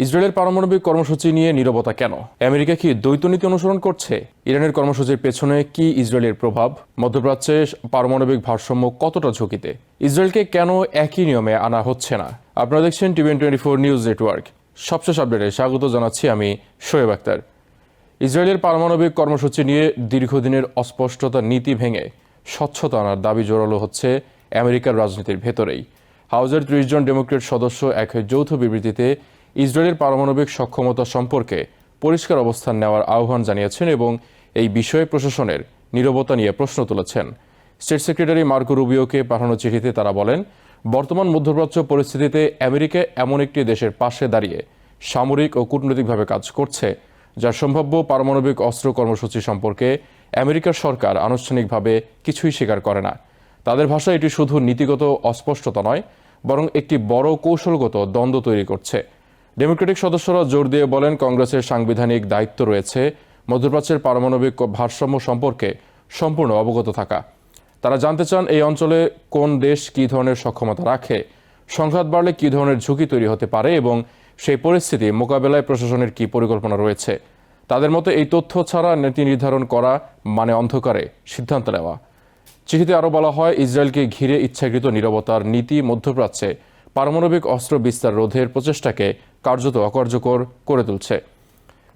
ইসরায়েলের পারমাণবিক কর্মসূচি নিয়ে নীরবতা কেন? আমেরিকা কি দ্বৈত নীতি অনুসরণ করছে? ইরানের কর্মসূচির পেছনে কি ইসরায়েলের প্রভাব? মধ্যপ্রাচ্যে পারমাণবিক ভারসাম্য কতটা ঝুঁকিতে? ইসরায়েলকে কেন একই নিয়মে আনা হচ্ছে না? আপনারা দেখছেন TVN24 নিউজ নেটওয়ার্ক। সবশেষ আপডেটে স্বাগত জানাচ্ছি আমি শোয়েব আক্তার। ইসরায়েলের পারমাণবিক কর্মসূচি নিয়ে দীর্ঘদিনের অস্পষ্টতা নীতি ভেঙে স্বচ্ছতা আনার দাবি জোরালো হচ্ছে আমেরিকার রাজনীতির ভেতরেই। হাউজের 30 জন ডেমোক্রেট সদস্য এক যৌথ বিবৃতিতে ইসরায়েলের পারমাণবিক সক্ষমতা সম্পর্কে পরিষ্কার অবস্থান নেওয়ার আহ্বান জানিয়েছেন এবং এই বিষয়ে প্রশাসনের নীরবতা নিয়ে প্রশ্ন তুলেছেন। স্টেট সেক্রেটারি মার্কো রুবিওকে পাঠানো চিঠিতে তারা বলেন, বর্তমান মধ্যপ্রাচ্য পরিস্থিতিতে আমেরিকা এমন একটি দেশের পাশে দাঁড়িয়ে সামরিক ও কূটনৈতিকভাবে কাজ করছে যার সম্ভাব্য পারমাণবিক অস্ত্র কর্মসূচি সম্পর্কে আমেরিকার সরকার আনুষ্ঠানিকভাবে কিছুই স্বীকার করে না। তাদের ভাষায় এটি শুধু নীতিগত অস্পষ্টতা নয়, বরং একটি বড় কৌশলগত দ্বন্দ্ব তৈরি করছে। ডেমোক্রেটিক সদস্যরা জোর দিয়ে বলেন, কংগ্রেসের সাংবিধানিক দায়িত্ব রয়েছে মধ্যপ্রাচ্যের পারমাণবিক ভারসাম্য সম্পর্কে সম্পূর্ণ অবগত থাকা। তারা জানতে চান এই অঞ্চলে কোন দেশ কী ধরনের সক্ষমতা রাখে, সংঘাত বাড়লে কী ধরনের ঝুঁকি তৈরি হতে পারে এবং সেই পরিস্থিতি মোকাবেলায় প্রশাসনের কী পরিকল্পনা রয়েছে। তাদের মতে এই তথ্য ছাড়া নীতি নির্ধারণ করা মানে অন্ধকারে সিদ্ধান্ত নেওয়া। চিঠিতে আরও বলা হয়, ইসরায়েলকে ঘিরে ইচ্ছাকৃত নীরবতার নীতি মধ্যপ্রাচ্যে পারমাণবিক অস্ত্র বিস্তার রোধের প্রচেষ্টাকে কার্যত অকার্যকর করে তুলছে।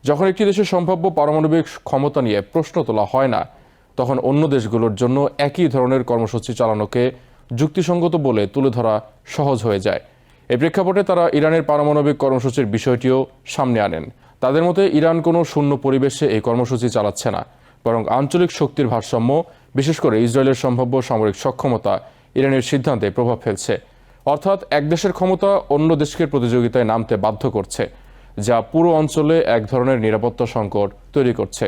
যখন একটি দেশের সম্ভাব্য পারমাণবিক ক্ষমতা নিয়ে প্রশ্ন তোলা হয় না, তখন অন্য দেশগুলোর জন্য একই ধরনের কর্মসূচি চালানোকে যুক্তিসঙ্গত বলে তুলে ধরা সহজ হয়ে যায়। এই প্রেক্ষাপটে তারা ইরানের পারমাণবিক কর্মসূচির বিষয়টিও সামনে আনেন। তাদের মতে ইরান কোনো শূন্য পরিবেশে এই কর্মসূচি চালাচ্ছে না, বরং আঞ্চলিক শক্তির ভারসাম্য, বিশেষ করে ইসরায়েলের সম্ভাব্য সামরিক সক্ষমতা ইরানের সিদ্ধান্তে প্রভাব ফেলছে। অর্থাৎ এক দেশের ক্ষমতা অন্য দেশকে প্রতিযোগিতায় নামতে বাধ্য করছে, যা পুরো অঞ্চলে এক ধরনের নিরাপত্তা সংকট তৈরি করছে।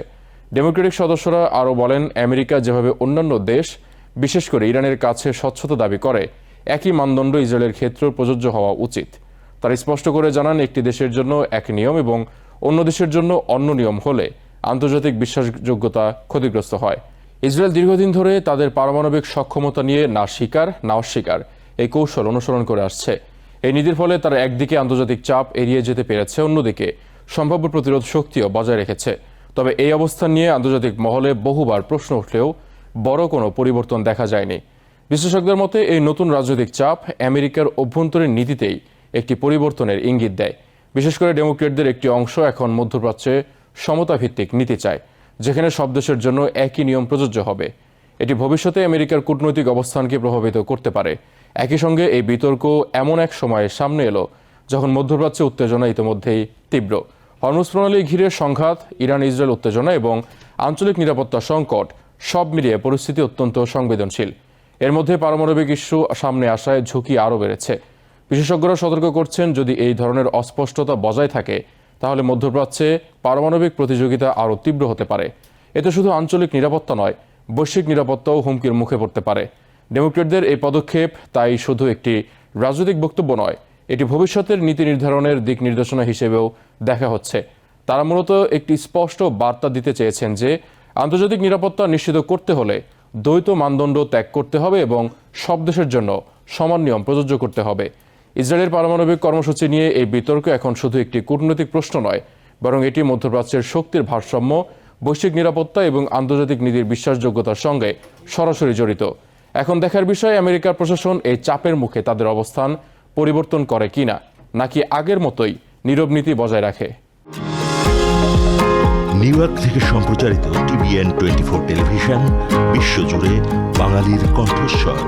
ডেমোক্রেটিক সদস্যরা আরও বলেন, আমেরিকা যেভাবে অন্যান্য দেশ, বিশেষ করে ইরানের কাছে স্বচ্ছতা দাবি করে, একই মানদণ্ড ইসরায়েলের ক্ষেত্রেও প্রযোজ্য হওয়া উচিত। তারা স্পষ্ট করে জানান, একটি দেশের জন্য এক নিয়ম এবং অন্য দেশের জন্য অন্য নিয়ম হলে আন্তর্জাতিক বিশ্বাসযোগ্যতা ক্ষতিগ্রস্ত হয়। ইসরায়েল দীর্ঘদিন ধরে তাদের পারমাণবিক সক্ষমতা নিয়ে না স্বীকার না অস্বীকার এই কৌশল অনুসরণ করে আসছে। এই নীতির ফলে তারা একদিকে আন্তর্জাতিক চাপ এড়িয়ে যেতে পেরেছে, অন্যদিকে সম্ভাব্য প্রতিরোধ শক্তিও বজায় রেখেছে। তবে এই অবস্থান নিয়ে আন্তর্জাতিক মহলে বহুবার প্রশ্ন উঠলেও বড় কোনো পরিবর্তন দেখা যায়নি। বিশেষজ্ঞদের মতে এই নতুন রাজনৈতিক চাপ আমেরিকার অভ্যন্তরীণ নীতিতেই একটি পরিবর্তনের ইঙ্গিত দেয়। বিশেষ করে ডেমোক্রেটদের একটি অংশ এখন মধ্যপ্রাচ্যে সমতাভিত্তিক নীতি চায়, যেখানে সব দেশের জন্য একই নিয়ম প্রযোজ্য হবে। এটি ভবিষ্যতে আমেরিকার কূটনৈতিক অবস্থানকে প্রভাবিত করতে পারে। একই সঙ্গে এই বিতর্ক এমন এক সময়ে সামনে এলো যখন মধ্যপ্রাচ্যে উত্তেজনা ইতিমধ্যেই তীব্র। হরমুজ প্রণালী ঘিরে সংঘাত, ইরান ইসরায়েল উত্তেজনা এবং আঞ্চলিক নিরাপত্তা সংকট সব মিলিয়ে পরিস্থিতি অত্যন্ত সংবেদনশীল। এর মধ্যে পারমাণবিক ইস্যু সামনে আসায় ঝুঁকি আরও বেড়েছে। বিশেষজ্ঞরা সতর্ক করছেন, যদি এই ধরনের অস্পষ্টতা বজায় থাকে তাহলে মধ্যপ্রাচ্যে পারমাণবিক প্রতিযোগিতা আরও তীব্র হতে পারে। এতে শুধু আঞ্চলিক নিরাপত্তা নয়, বৈশ্বিক নিরাপত্তাও হুমকির মুখে পড়তে পারে। ডেমোক্রেটদের এই পদক্ষেপ তাই শুধু একটি রাজনৈতিক বক্তব্য নয়, এটি ভবিষ্যতের নীতি নির্ধারণের দিক নির্দেশনা হিসেবেও দেখা হচ্ছে। তারা মূলত একটি স্পষ্ট বার্তা দিতে চেয়েছেন যে আন্তর্জাতিক নিরাপত্তা নিশ্চিত করতে হলে দ্বৈত মানদণ্ড ত্যাগ করতে হবে এবং সব দেশের জন্য সমান নিয়ম প্রযোজ্য করতে হবে। ইসরায়েলের পারমাণবিক কর্মসূচি নিয়ে এই বিতর্ক এখন শুধু একটি কূটনৈতিক প্রশ্ন নয়, বরং এটি মধ্যপ্রাচ্যের শক্তির ভারসাম্য, বৈশ্বিক নিরাপত্তা এবং আন্তর্জাতিক নীতির বিশ্বাসযোগ্যতার সঙ্গে সরাসরি জড়িত। এখন দেখার বিষয়, আমেরিকার প্রশাসন এই চাপের মুখে তাদের অবস্থান পরিবর্তন করে কিনা, নাকি আগের মতোই নীরব নীতি বজায় রাখে। নিউ ইয়র্ক থেকে সম্প্রচারিত TVN24 টেলিভিশন বিশ্বজুড়ে বাঙালির কণ্ঠস্বর।